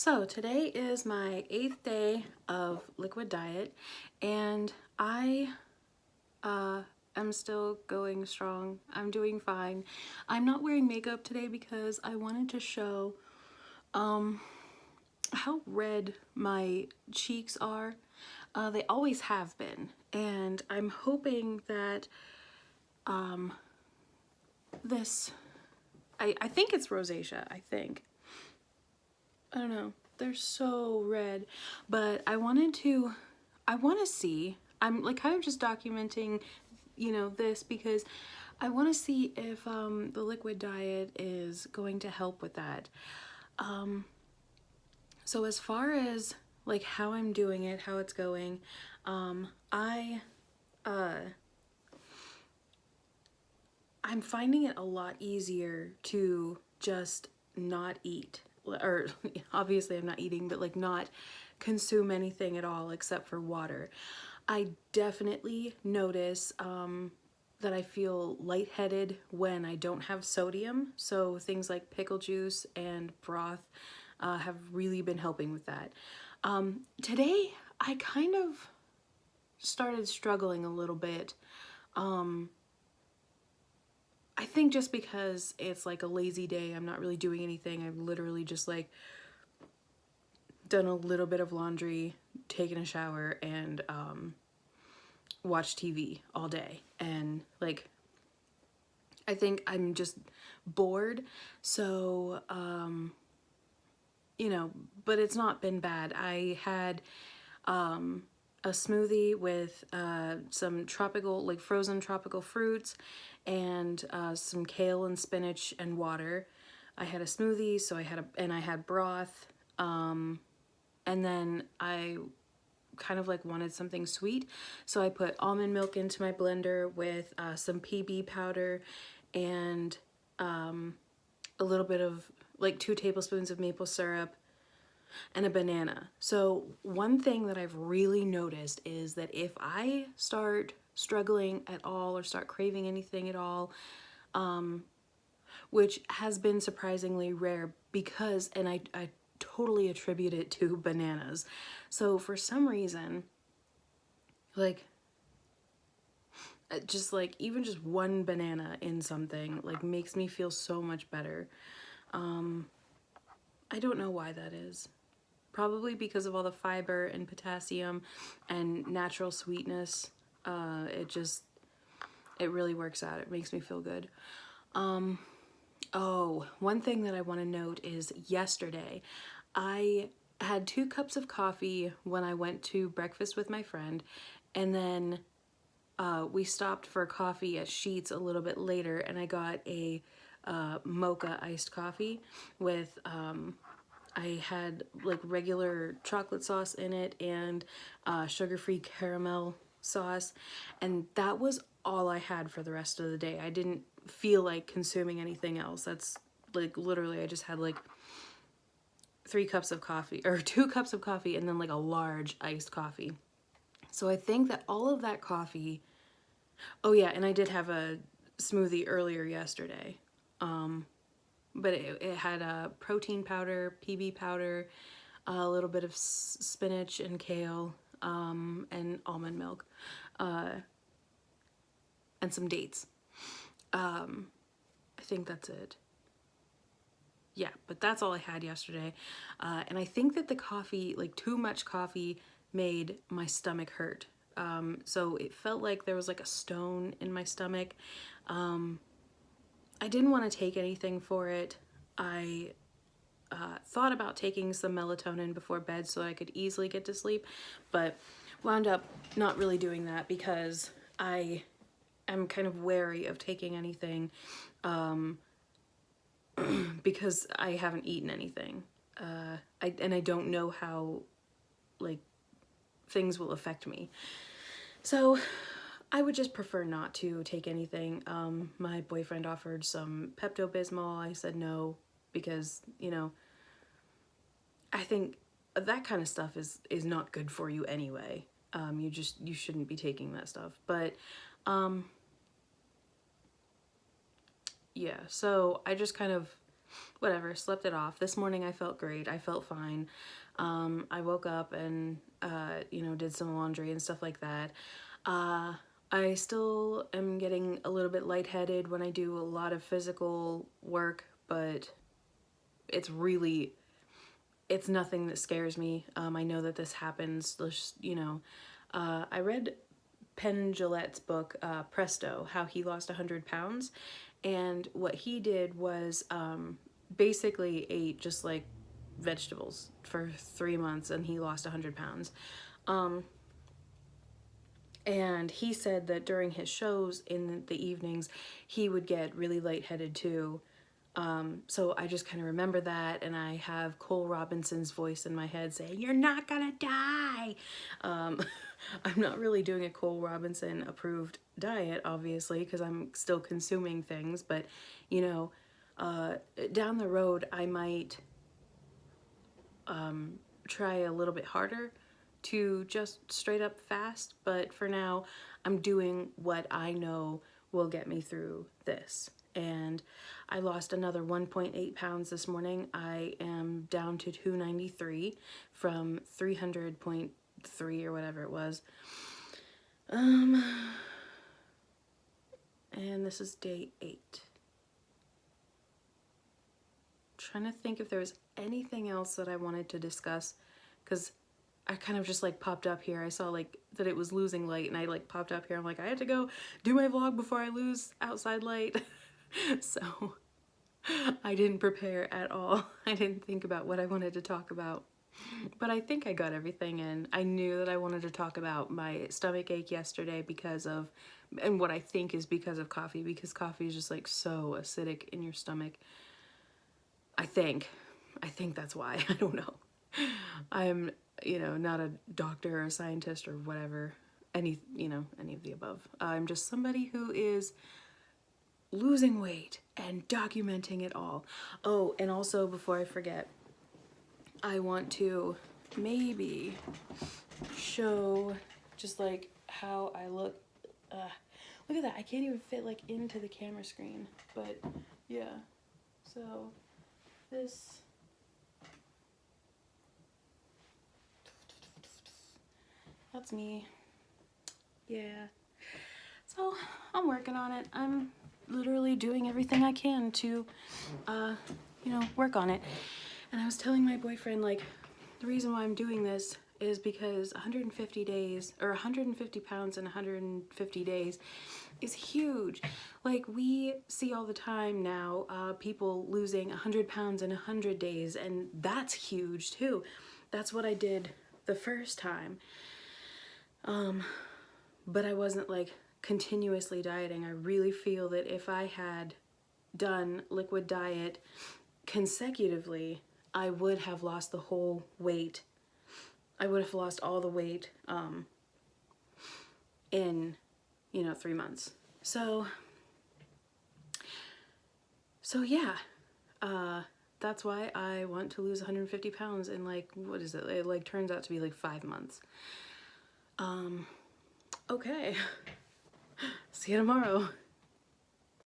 So today is my 8th day of liquid diet, and I am still going strong. I'm doing fine. I'm not wearing makeup today because I wanted to show how red my cheeks are. They always have been, and I'm hoping that this, I think it's rosacea, I think. I don't know. They're so red, but I want to see, I'm like kind of just documenting, this because I want to see if the liquid diet is going to help with that. So as far as like how I'm doing it, how it's going, I'm finding it a lot easier to just not eat. Or obviously I'm not eating, but like not consume anything at all except for water. I definitely notice that I feel lightheaded when I don't have sodium. So things like pickle juice and broth have really been helping with that. Today I kind of started struggling a little bit. I think just because it's like a lazy day, I'm not really doing anything. I've literally just like done a little bit of laundry, taken a shower, and watched TV all day. And like, I think I'm just bored. So, but it's not been bad. I had a smoothie with some tropical, like frozen tropical fruits, and some kale and spinach and water. I had a smoothie, so I had broth, and then I kind of like wanted something sweet, so I put almond milk into my blender with some PB powder and a little bit of like 2 tablespoons of maple syrup and a banana. So one thing that I've really noticed is that if I start struggling at all or start craving anything at all, which has been surprisingly rare because, and I totally attribute it to bananas. So for some reason, like, just like even just one banana in something like makes me feel so much better. I don't know why that is. Probably because of all the fiber and potassium and natural sweetness. It really works out. It makes me feel good. Oh, one thing that I want to note is yesterday I had 2 cups of coffee when I went to breakfast with my friend, and then we stopped for coffee at Sheetz a little bit later, and I got a mocha iced coffee with I had like regular chocolate sauce in it and sugar-free caramel sauce, and that was all I had for the rest of the day. I didn't feel like consuming anything else. That's like literally I just had like 3 cups of coffee or 2 cups of coffee and then like a large iced coffee. So I think that all of that coffee, oh yeah, and I did have a smoothie earlier yesterday. But it had a protein powder, PB powder, a little bit of spinach and kale, and almond milk, and some dates. I think that's it. Yeah, but that's all I had yesterday. And I think that the coffee, like too much coffee, made my stomach hurt. So it felt like there was like a stone in my stomach. I didn't want to take anything for it. I thought about taking some melatonin before bed so I could easily get to sleep, but wound up not really doing that because I am kind of wary of taking anything because I haven't eaten anything. I don't know how like things will affect me. So I would just prefer not to take anything. My boyfriend offered some Pepto-Bismol. I said no because, I think that kind of stuff is not good for you anyway. You shouldn't be taking that stuff. But yeah, so I just kind of whatever, slept it off. This morning I felt great. I felt fine. I woke up and, you know, did some laundry and stuff like that. I still am getting a little bit lightheaded when I do a lot of physical work, but it's nothing that scares me. I know that this happens, you know. I read Penn Jillette's book, Presto, how he lost 100 pounds. And what he did was basically ate just like vegetables for 3 months and he lost 100 pounds. And he said that during his shows in the evenings, he would get really lightheaded too. So I just kind of remember that, and I have Cole Robinson's voice in my head saying, "You're not gonna die." I'm not really doing a Cole Robinson approved diet, obviously, because I'm still consuming things, but you know, down the road, I might try a little bit harder to just straight up fast, but for now, I'm doing what I know will get me through this. And I lost another 1.8 pounds this morning. I am down to 293 from 300.3 or whatever it was. And this is day 8. Trying to think if there was anything else that I wanted to discuss, because I kind of just like popped up here. I saw like that it was losing light and I like popped up here. I'm like, I had to go do my vlog before I lose outside light. So I didn't prepare at all. I didn't think about what I wanted to talk about, but I think I got everything in. I knew that I wanted to talk about my stomach ache yesterday because of, and what I think is because of coffee, because coffee is just like so acidic in your stomach. I think that's why. I don't know. I'm, you know, not a doctor or a scientist or whatever, any of the above. I'm just somebody who is losing weight and documenting it all. Oh, and also before I forget, I want to maybe show just like how I look. Look at that. I can't even fit like into the camera screen, but yeah. So that's me. Yeah. So I'm working on it. I'm literally doing everything I can to, you know, work on it. And I was telling my boyfriend, like, the reason why I'm doing this is because 150 days, or 150 pounds in 150 days is huge. Like, we see all the time now, people losing 100 pounds in 100 days, and that's huge too. That's what I did the first time. But I wasn't like continuously dieting. I really feel that if I had done liquid diet consecutively, I would have lost the whole weight. I would have lost all the weight in, you know, 3 months. So yeah, that's why I want to lose 150 pounds in like, what is it? It like turns out to be like 5 months. Okay. See you tomorrow.